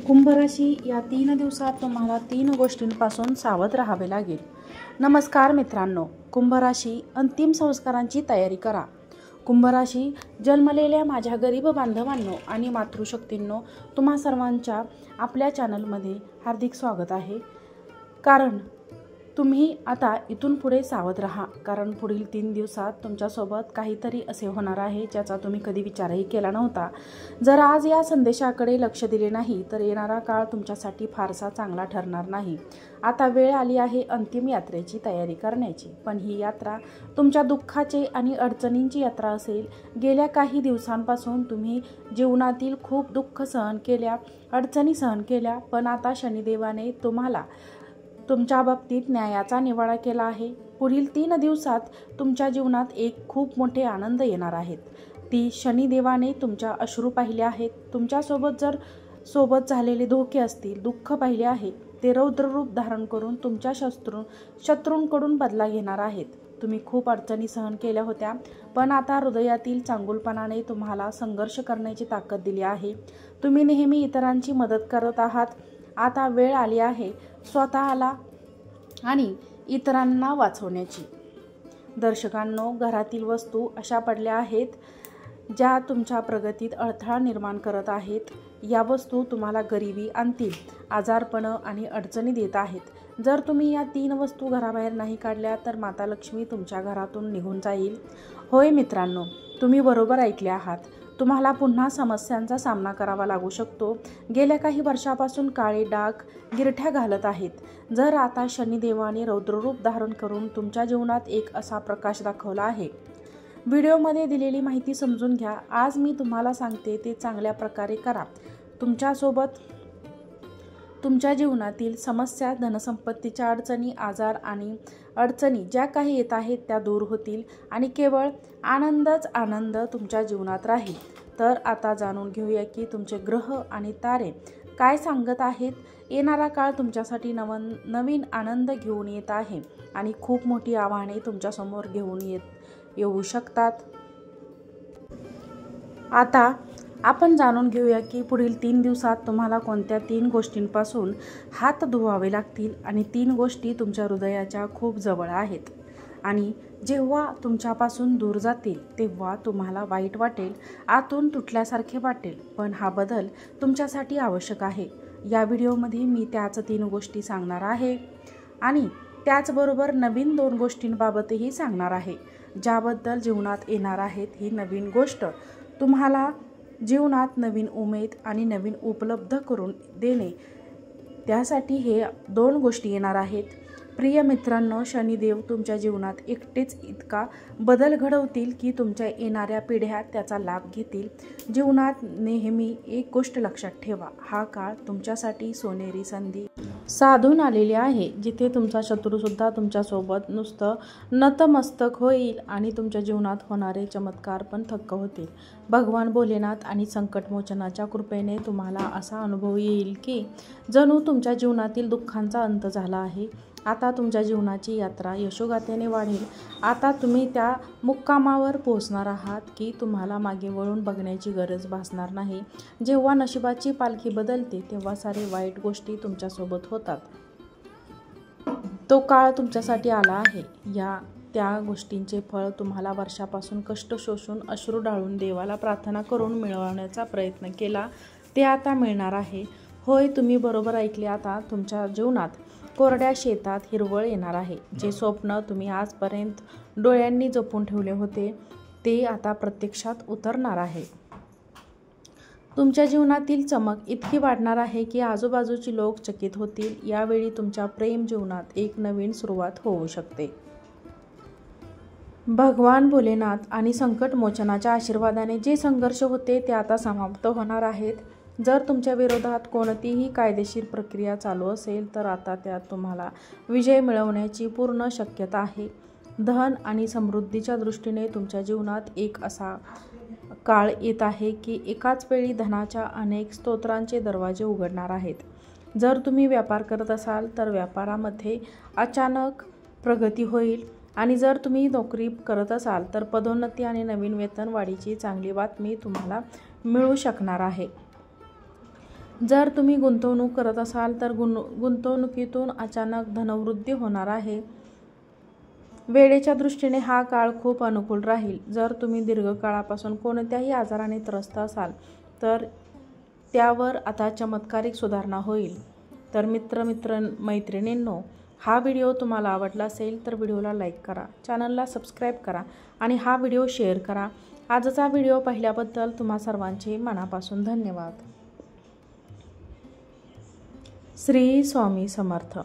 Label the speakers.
Speaker 1: कुंभ राशी या 3 दिवसात तुम्हाला 3 गोष्टींपासून सावध राहावे लागेल। नमस्कार मित्रांनो, कुंभ राशी अंतिम संस्कारांची तयारी करा। कुंभ राशी जन्मलेल्या माझ्या गरीब बांधवांनो आणि मातृशक्तींनो, तुम्हा सर्वांच्या आपल्या चॅनलमध्ये हार्दिक स्वागत आहे। कारण तुम्ही आता इथून पुढे सावध राहा, कारण पुढील 3 दिवसात तुमच्यासोबत काहीतरी असे होणार आहे ज्याचा तुम्ही कधी विचारही केला नव्हता। जर आज या संदेशाकडे लक्ष दिले नाही तर येणारा काळ तुमच्यासाठी फारसा चांगला ठरणार नाही। आता वेळ आली आहे अंतिम यात्रेची तयारी करण्याची, पण ही यात्रा तुमच्या दुःखाची आणि अडचणींची यात्रा असेल। गेल्या काही दिवसांपासून तुम्ही जीवनातील खूप दुःख सहन केल्या, अडचणी सहन केल्या, पण आता शनिदेवाने तुम्हाला तुमच्या बाबतीत न्यायाचा निवाडा केला आहे। पुढील 3 दिवसात तुमच्या जीवनात एक खूप मोठे आनंद येणार आहेत। ती शनिदेवाने तुमच्या अश्रू पाहिले आहेत, तुमच्यासोबत झालेले धोके असतील, दुःख पाहिले आहे, ते रौद्र रूप धारण करून तुमच्या शत्रूंकडून बदला घेणार आहेत। तुम्ही खूप अडचणी सहन केल्या होत्या, पण आता हृदयातील चांगुलपणाने तुम्हाला संघर्ष करण्याची ताकद दिली आहे। तुम्ही नेहमी इतरांची मदत करत आहात, आता वेळ आली आहे स्वतःला आणि इतरांना वाचवण्याची। दर्शकांनो, घरातील वस्तू अशा पडल्या आहेत ज्या तुमच्या प्रगतीत अडथळा निर्माण करत आहेत। या वस्तू तुम्हाला गरिबी आणतील, आजारपण आणि अडचणी देत आहेत। जर तुम्ही या 3 वस्तू घराबाहेर नाही काढल्या तर माता लक्ष्मी तुमच्या घरातून निघून जाईल। होय मित्रांनो, तुम्ही बरोबर ऐकले आहात। तुम्हाला पुन्हा समस्यांचा सामना करावा लागू शकतो। गेल्या काही वर्षापासून काळे डाग गिरठ्या घालत आहेत। जर आता शनिदेवाने रौद्ररूप धारण करून तुमच्या जीवनात एक असा प्रकाश दाखवला आहे। व्हिडिओमध्ये दिलेली माहिती समजून घ्या। आज मी तुम्हाला सांगते ते चांगल्या प्रकारे करा। तुमच्या जीवनातील समस्या, धनसंपत्तीच्या अडचणी, आजार आणि अडचणी ज्या काही येत आहेत त्या दूर होतील आणि केवळ आनंदच आनंद तुमच्या जीवनात राहील। तर आता जाणून घेऊया की तुमचे ग्रह आणि तारे काय सांगत आहेत। येणारा काळ तुमच्यासाठी नवीन आनंद घेऊन येत आहे आणि खूप मोठी आव्हाने तुमच्यासमोर घेऊन येऊ शकतात। आता आपण जाणून घेऊया की पुढील 3 दिवसात तुम्हाला कोणत्या 3 गोष्टींपासून हात धुवावे लागतील आणि 3 गोष्टी तुमच्या हृदयाच्या खूप जवळ आहेत आणि जेव्हा तुमच्यापासून दूर जातील तेव्हा तुम्हाला वाईट वाटेल, आतून तुटल्यासारखे वाटेल, पण हा बदल तुमच्यासाठी आवश्यक आहे। या व्हिडिओमध्ये मी त्याच 3 गोष्टी सांगणार आहे आणि त्याचबरोबर नवीन 2 गोष्टींबाबतही सांगणार आहे ज्याबद्दल जीवनात येणार आहेत। ही नवीन गोष्ट तुम्हाला जीवनात नवीन उमेद आणि नवीन उपलब्ध करून देणे, त्यासाठी हे 2 गोष्टी येणार आहेत। प्रिय मित्रांनो, शनिदेव तुमच्या जीवनात एकटेच इतका बदल घडवतील की तुमच्या येणाऱ्या पिढ्या त्याचा लाभ घेतील। जीवनात नेहमी एक गोष्ट लक्षात ठेवा, हा काळ तुमच्यासाठी सोनेरी संधी साधून आलेली आहे, जिथे तुमचा शत्रूसुद्धा तुमच्यासोबत नुसतं नतमस्तक होईल आणि तुमच्या जीवनात होणारे चमत्कार पण थक्क होतील। भगवान भोलेनाथ आणि संकटमोचनाच्या कृपेने तुम्हाला असा अनुभव येईल की जणू तुमच्या जीवनातील दुःखांचा अंत झाला आहे। आता तुमच्या जीवनाची यात्रा यशोगाथेने वाढेल। आता तुम्ही त्या मुक्कामावर पोहोचणार आहात की तुम्हाला मागे वळून बघण्याची गरज भासणार नाही। जेव्हा नशिबाची पालखी बदलते तेव्हा सारे वाईट गोष्टी तुमच्यासोबत होतात। तो काळ तुमच्यासाठी आला आहे। त्या गोष्टींचे फळ तुम्हाला वर्षापासून कष्ट सोसून, अश्रू ढाळून, देवाला प्रार्थना करून मिळवण्याचा प्रयत्न केला, ते आता मिळणार आहे। होय, तुम्ही बरोबर ऐकले। आता तुमच्या जीवनात कोरड्या शेतात हिरवळ येणार आहे। जे स्वप्न तुम्ही आजपर्यंत डोळ्यांनी जपून ठेवले होते ते आता प्रत्यक्षात उतरणार आहे। तुमच्या जीवनातील चमक इतकी वाढणार आहे की आजूबाजूची लोक चकित होतील। यावेळी तुमच्या प्रेम जीवनात एक नवीन सुरुवात होऊ शकते। भगवान भोलेनाथ आणि संकटमोचनाच्या आशीर्वादाने जे संघर्ष होते ते आता समाप्त होणार आहेत। जर तुमच्या विरोधात कोणतीही कायदेशीर प्रक्रिया चालू असेल तर आता त्यात तुम्हाला विजय मिळवण्याची पूर्ण शक्यता आहे। धन आणि समृद्धीच्या दृष्टीने तुमच्या जीवनात एक असा काळ येत आहे की एकाच वेळी धनाच्या अनेक स्रोतांचे दरवाजे उघडणार आहेत। जर तुम्ही व्यापार करत असाल तर व्यापारामध्ये अचानक प्रगती होईल आणि जर तुम्ही नोकरी करत असाल तर पदोन्नती आणि नवीन वेतन वाढीची चांगली बातमी तुम्हाला मिळू शकणार आहे। जर तुम्ही गुंतवणूक करत असाल तर गुंतवणुकीतून अचानक धनवृद्धी होणार आहे. वेळेच्या दृष्टीने हा काळ खूप अनुकूल राहील. जर तुम्ही दीर्घकाळापासून कोणत्याही आजाराने त्रस्त असाल तर त्यावर आता चमत्कारिक सुधारणा होईल. तर मैत्रिणींनो, हा व्हिडिओ तुम्हाला आवडला असेल तर व्हिडिओला लाईक करा, चॅनलला सबस्क्राईब करा आणि हा व्हिडिओ शेअर करा. आजचा व्हिडिओ पाहिल्याबद्दल तुम्हा सर्वांचे मनापासून धन्यवाद. श्री स्वामी समर्थ.